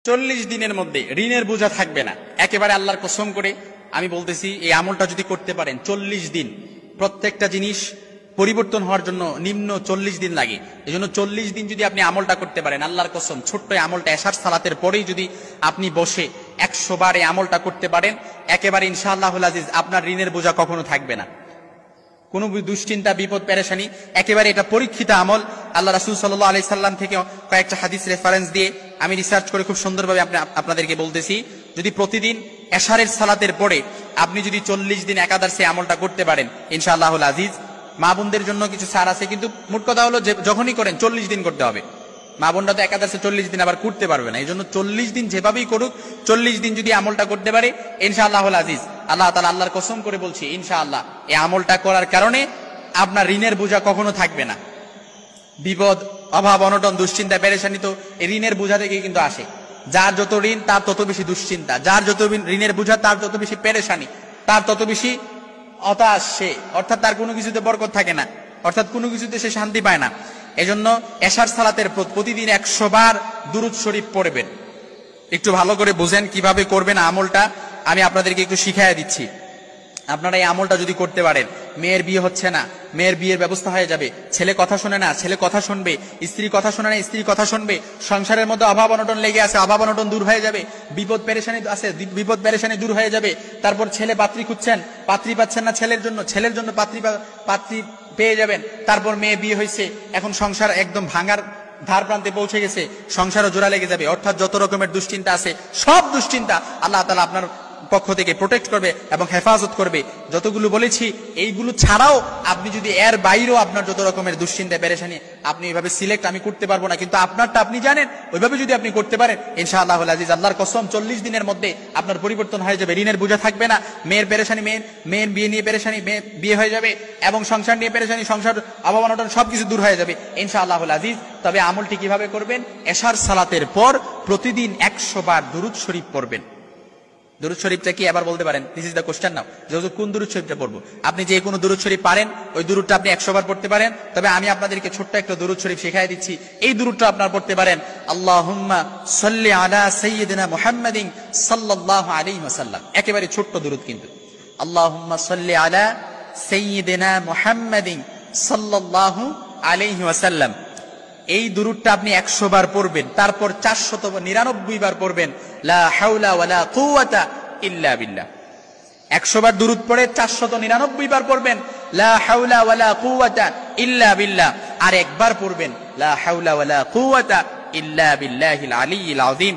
40 দিনের মধ্যে ঋণের বোঝা থাকবে না। একেবারে আল্লাহর কসম করে আমি বলতেছি, এই আমলটা যদি করতে পারেন 40 দিন, প্রত্যেকটা জিনিস পরিবর্তন হওয়ার জন্য নিম্ন 40 দিন লাগে। এজন্য 40 দিন যদি আপনি আমলটা করতে পারেন, আল্লাহর কসম, ছোট্ট আমলটা এশার সালাতের পরেই যদি আপনি বসে 100 বার এই আমলটা করতে পারেন, একেবারে ইনশাআল্লাহুল আজিজ আপনার ঋণের বোঝা কখনো থাকবে না। কোন দুশ্চিন্তা, বিপদ, পেরেশানি, একেবারে এটা পরীক্ষিত আমল। আল্লাহ রাসূল সাল্লাল্লাহু আলাইহি সাল্লাম থেকে কয়েকটা হাদিস রেফারেন্স দিয়ে আমি রিসার্চ করে খুব সুন্দরভাবে আপনাদেরকে বলতেছি। যদি প্রতিদিন এশারের সালাতের পরে আপনি যদি 40 দিন একাদারসে আমলটা করতে পারেন, ইনশাআল্লাহুল আজিজ, মা বোনদের জন্য কিছু ছাড় আছে, কিন্তু মোট কথা হলো যে যখনই করেন 40 দিন করতে হবে। মা বোনরা তো একাদারসে 40 দিন আবার করতে পারবে না, এই জন্য 40 দিন যেভাবেই করুক, 40 দিন যদি আমলটা করতে পারে, ইনশাআল্লাহুল আজিজ, আল্লাহ তাআলা, আল্লাহর কসম করে বলছি, ইনশাআল্লাহ এই আমলটা করার কারণে আপনার ঋণের বোঝা কখনো থাকবে না। বিপদ, অভাব, অনটন, দুশ্চিন্তা, পেরেশানি তো এই ঋণের বোঝা থেকে কিন্তু আসে। যার যত ঋণ তার তত বেশি দুশ্চিন্তা, যার যত ঋণের বোঝা তার তত বেশি পেরেশানি, তার তত বেশি হতাশ সে, অর্থাৎ তার কোনো কিছুতে বরকত থাকে না, অর্থাৎ কোনো কিছুতে সে শান্তি পায় না। এজন্য এশার সালাতের প্রতিদিন 100 বার দুরূদ শরীফ পড়বেন। একটু ভালো করে বুঝেন কিভাবে করবেন আমলটা, আমি আপনাদেরকে একটু শিখাইয়া দিচ্ছি। আপনারা এই আমলটা যদি করতে পারেন, মেয়ের বিয়ে হচ্ছে না, মেয়ের বিয়ের ব্যবস্থা হয়ে যাবে। ছেলে কথা শোনে না, ছেলে কথা শুনবে। স্ত্রী কথা শোনে না, স্ত্রী কথা শুনবে। সংসারের মধ্যে অভাব অনটন লেগে আছে, অভাব অনটন দূর হয়ে যাবে। বিপদ পেরেশানি আছে, বিপদ পেরেশানি দূর হয়ে যাবে। তারপর ছেলে পাত্রী খুঁজছেন, পাত্রী পাচ্ছেন না ছেলের জন্য, ছেলের জন্য পাত্রী পেয়ে যাবেন। তারপর মেয়ে বিয়ে হয়েছে, এখন সংসার একদম ভাঙার ধার প্রান্তে পৌঁছে গেছে, সংসারও জোড়া লেগে যাবে। অর্থাৎ যত রকমের দুশ্চিন্তা আছে, সব দুশ্চিন্তা আল্লাহ তাআলা আপনার পক্ষ থেকে প্রোটেক্ট করবে এবং হেফাজত করবে। যতগুলো বলেছি এইগুলো ছাড়াও আপনি যদি এর বাইরেও আপনার যত রকমের দুশ্চিন্তা, পেরেশানি, আপনি এইভাবে সিলেক্ট আমি করতে পারবো না, কিন্তু আপনারটা আপনি জানেন, ওইভাবে যদি আপনি করতে পারেন, ইনশাআল্লাহুল আজিজ, আল্লাহর কসম, 40 দিনের মধ্যে আপনার পরিবর্তন হয়ে যাবে। ঋণের বোঝা থাকবে না, মেয়ের পেরেশানি, মেয়ের বিয়ে নিয়ে পেরেশানি, বিয়ে হয়ে যাবে, এবং সংসার নিয়ে পেরেশানি, সংসার অভাব অনটন সবকিছু দূর হয়ে যাবে ইনশাআল্লাহুল আজিজ। তবে আমলটি কিভাবে করবেন? এশার সালাতের পর প্রতিদিন 100 বার দুরূদ শরীফ পড়বেন। দুরূদ শরীফটা কি আবার বলতে পারেন? দিস ইজ দ্য কোশ্চেন নাও, যে কোন দুরূদ শরীফটা পড়বো? আপনি যে কোনো দুরূদ শরীফ পারেন, ওই দুরূদটা আপনি 100 বার পড়তে পারেন। তবে আমি আপনাদেরকে ছোট্ট একটা দুরূদ শরীফ শিখাই দিচ্ছি, এই দুরূদটা আপনারা পড়তে পারেন। আল্লাহুম্মা সাল্লি আলা সাইয়্যিদিনা মুহাম্মাদিন সাল্লাল্লাহু আলাইহি ওয়াসাল্লাম। একেবারে ছোট্ট দুরূদ কিন্তু, আল্লাহুম্মা সাল্লি আলা সাইয়্যিদিনা মুহাম্মাদিন সাল্লাল্লাহু আলাইহি ওয়াসাল্লাম। এই দুরূদটা আপনি 100 বার পড়বেন, তারপর 499 বার পড়বেন, লা হাওলা ওয়ালা কুওয়াতা ইল্লা বিল্লাহ। 100 বার দুরূদ পড়ে 499 বার পড়বেন, লা হাওলা ওয়ালা কুওয়াতা ইল্লা বিল্লাহ। আর একবার পড়বেন, লা হাওলা ওয়ালা কুওয়াতা ইল্লা বিল্লাহিল আলিয়্যিল আযীম।